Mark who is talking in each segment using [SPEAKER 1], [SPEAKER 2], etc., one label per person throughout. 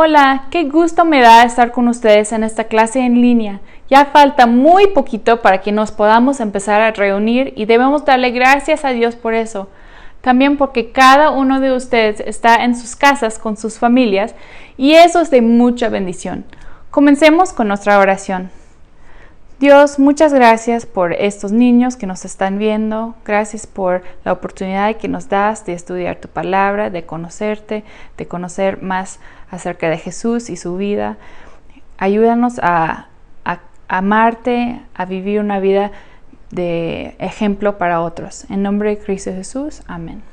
[SPEAKER 1] Hola, qué gusto me da estar con ustedes en esta clase en línea. Ya falta muy poquito para que nos podamos empezar a reunir y debemos darle gracias a Dios por eso. También porque cada uno de ustedes está en sus casas con sus familias y eso es de mucha bendición. Comencemos con nuestra oración. Dios, muchas gracias por estos niños que nos están viendo. Gracias por la oportunidad que nos das de estudiar tu palabra, de conocerte, de conocer más acerca de Jesús y su vida. Ayúdanos a amarte, a vivir una vida de ejemplo para otros. En nombre de Cristo Jesús, amén.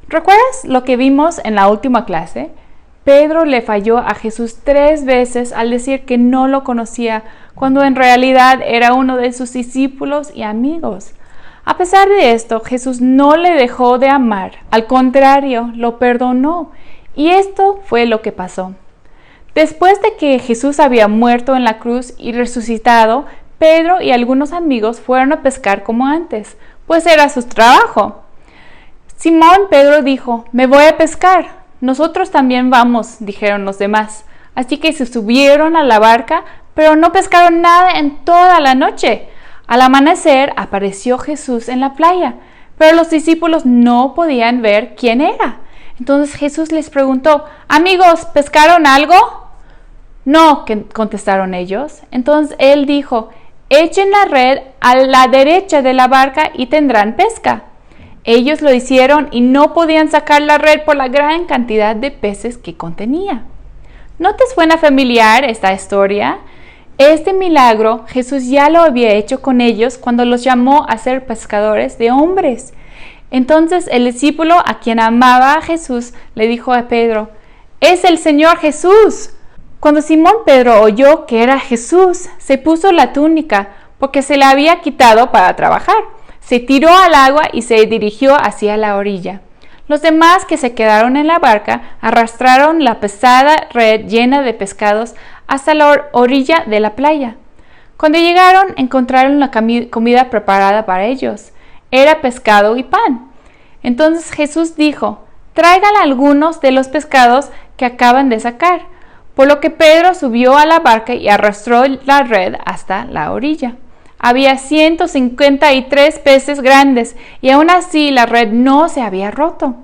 [SPEAKER 1] ¿Recuerdas lo que vimos en la última clase? Pedro le falló a Jesús 3 veces al decir que no lo conocía, cuando en realidad era uno de sus discípulos y amigos. A pesar de esto, Jesús no le dejó de amar, al contrario, lo perdonó. Y esto fue lo que pasó. Después de que Jesús había muerto en la cruz y resucitado, Pedro y algunos amigos fueron a pescar como antes, pues era su trabajo. Simón Pedro dijo: «Me voy a pescar». «Nosotros también vamos», dijeron los demás. Así que se subieron a la barca, pero no pescaron nada en toda la noche. Al amanecer apareció Jesús en la playa, pero los discípulos no podían ver quién era. Entonces Jesús les preguntó: «Amigos, ¿pescaron algo?». «No», contestaron ellos. Entonces él dijo: «Echen la red a la derecha de la barca y tendrán pesca». Ellos lo hicieron y no podían sacar la red por la gran cantidad de peces que contenía. ¿No te suena familiar esta historia? Este milagro Jesús ya lo había hecho con ellos cuando los llamó a ser pescadores de hombres. Entonces el discípulo a quien amaba a Jesús le dijo a Pedro: «¡Es el Señor Jesús!». Cuando Simón Pedro oyó que era Jesús, se puso la túnica porque se la había quitado para trabajar. Se tiró al agua y se dirigió hacia la orilla. Los demás que se quedaron en la barca arrastraron la pesada red llena de pescados hasta la orilla de la playa. Cuando llegaron, encontraron la comida preparada para ellos. Era pescado y pan. Entonces Jesús dijo: «Traigan algunos de los pescados que acaban de sacar». Por lo que Pedro subió a la barca y arrastró la red hasta la orilla. Había 153 peces grandes y aún así la red no se había roto.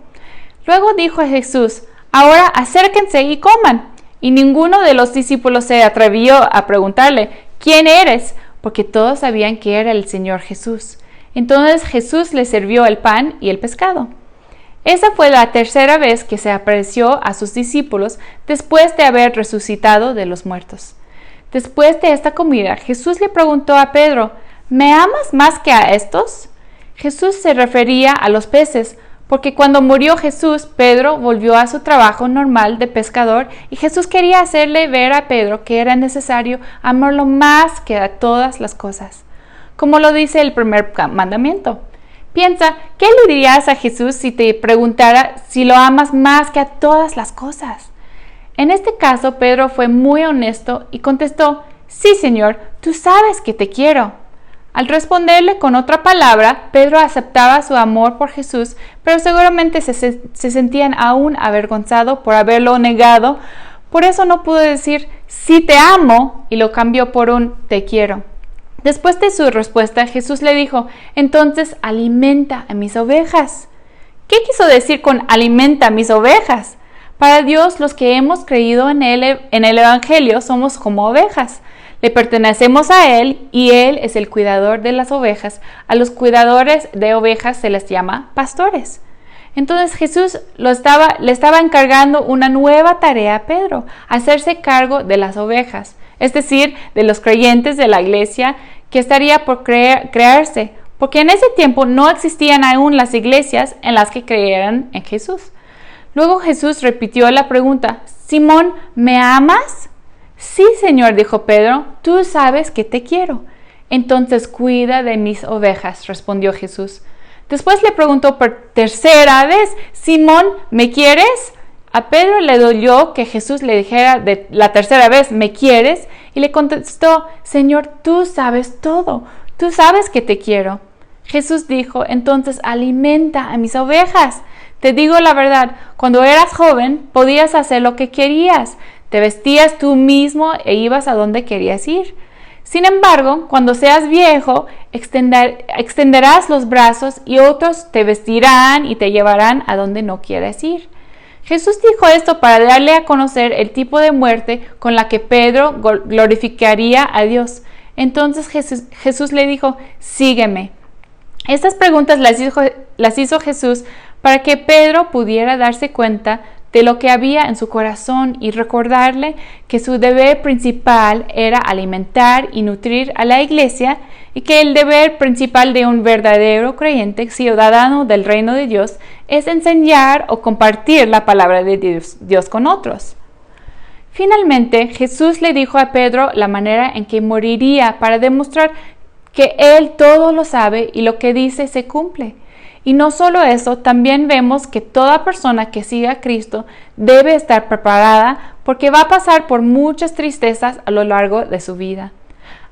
[SPEAKER 1] Luego dijo a Jesús: «Ahora acérquense y coman». Y ninguno de los discípulos se atrevió a preguntarle: «¿Quién eres?», porque todos sabían que era el Señor Jesús. Entonces Jesús les sirvió el pan y el pescado. Esa fue la tercera vez que se apareció a sus discípulos después de haber resucitado de los muertos. Después de esta comida, Jesús le preguntó a Pedro: «¿Me amas más que a estos?». Jesús se refería a los peces, porque cuando murió Jesús, Pedro volvió a su trabajo normal de pescador y Jesús quería hacerle ver a Pedro que era necesario amarlo más que a todas las cosas, como lo dice el primer mandamiento. Piensa, ¿qué le dirías a Jesús si te preguntara si lo amas más que a todas las cosas? En este caso, Pedro fue muy honesto y contestó: «Sí, Señor, tú sabes que te quiero». Al responderle con otra palabra, Pedro aceptaba su amor por Jesús, pero seguramente se sentían aún avergonzado por haberlo negado. Por eso no pudo decir «sí te amo» y lo cambió por un «te quiero». Después de su respuesta, Jesús le dijo: «Entonces alimenta a mis ovejas». ¿Qué quiso decir con alimenta a mis ovejas? Para Dios, los que hemos creído en el Evangelio somos como ovejas. Le pertenecemos a Él y Él es el cuidador de las ovejas. A los cuidadores de ovejas se les llama pastores. Entonces Jesús le estaba encargando una nueva tarea a Pedro: hacerse cargo de las ovejas, es decir, de los creyentes de la iglesia que estaría por crearse, porque en ese tiempo no existían aún las iglesias en las que creyeran en Jesús. Luego Jesús repitió la pregunta: «Simón, ¿me amas?». «Sí, Señor», dijo Pedro, «tú sabes que te quiero». «Entonces cuida de mis ovejas», respondió Jesús. Después le preguntó por tercera vez: «Simón, ¿me quieres?». A Pedro le dolió que Jesús le dijera de la tercera vez: «¿Me quieres?», y le contestó: «Señor, tú sabes todo, tú sabes que te quiero». Jesús dijo: «Entonces alimenta a mis ovejas». Te digo la verdad, cuando eras joven podías hacer lo que querías, te vestías tú mismo e ibas a donde querías ir. Sin embargo, cuando seas viejo, extenderás los brazos y otros te vestirán y te llevarán a donde no quieres ir. Jesús dijo esto para darle a conocer el tipo de muerte con la que Pedro glorificaría a Dios. Entonces Jesús le dijo, sígueme. Estas preguntas las hizo Jesús para que Pedro pudiera darse cuenta de lo que había en su corazón y recordarle que su deber principal era alimentar y nutrir a la iglesia y que el deber principal de un verdadero creyente, ciudadano del reino de Dios, es enseñar o compartir la palabra de Dios con otros. Finalmente, Jesús le dijo a Pedro la manera en que moriría para demostrar que Él todo lo sabe y lo que dice se cumple. Y no solo eso, también vemos que toda persona que siga a Cristo debe estar preparada porque va a pasar por muchas tristezas a lo largo de su vida.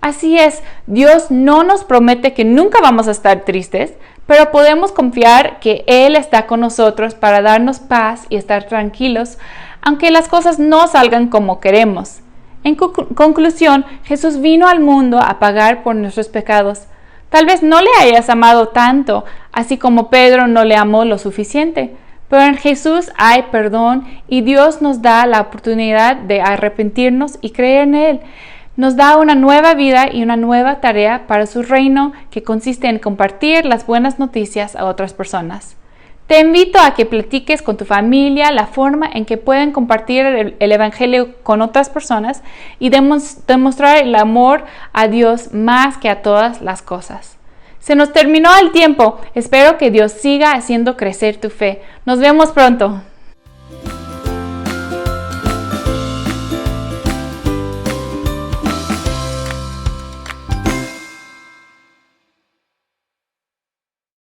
[SPEAKER 1] Así es, Dios no nos promete que nunca vamos a estar tristes, pero podemos confiar que Él está con nosotros para darnos paz y estar tranquilos, aunque las cosas no salgan como queremos. En conclusión, Jesús vino al mundo a pagar por nuestros pecados. Tal vez no le hayas amado tanto, así como Pedro no le amó lo suficiente, pero en Jesús hay perdón y Dios nos da la oportunidad de arrepentirnos y creer en Él. Nos da una nueva vida y una nueva tarea para su reino que consiste en compartir las buenas noticias a otras personas. Te invito a que platiques con tu familia la forma en que pueden compartir el Evangelio con otras personas y demostrar el amor a Dios más que a todas las cosas. Se nos terminó el tiempo. Espero que Dios siga haciendo crecer tu fe. Nos vemos pronto.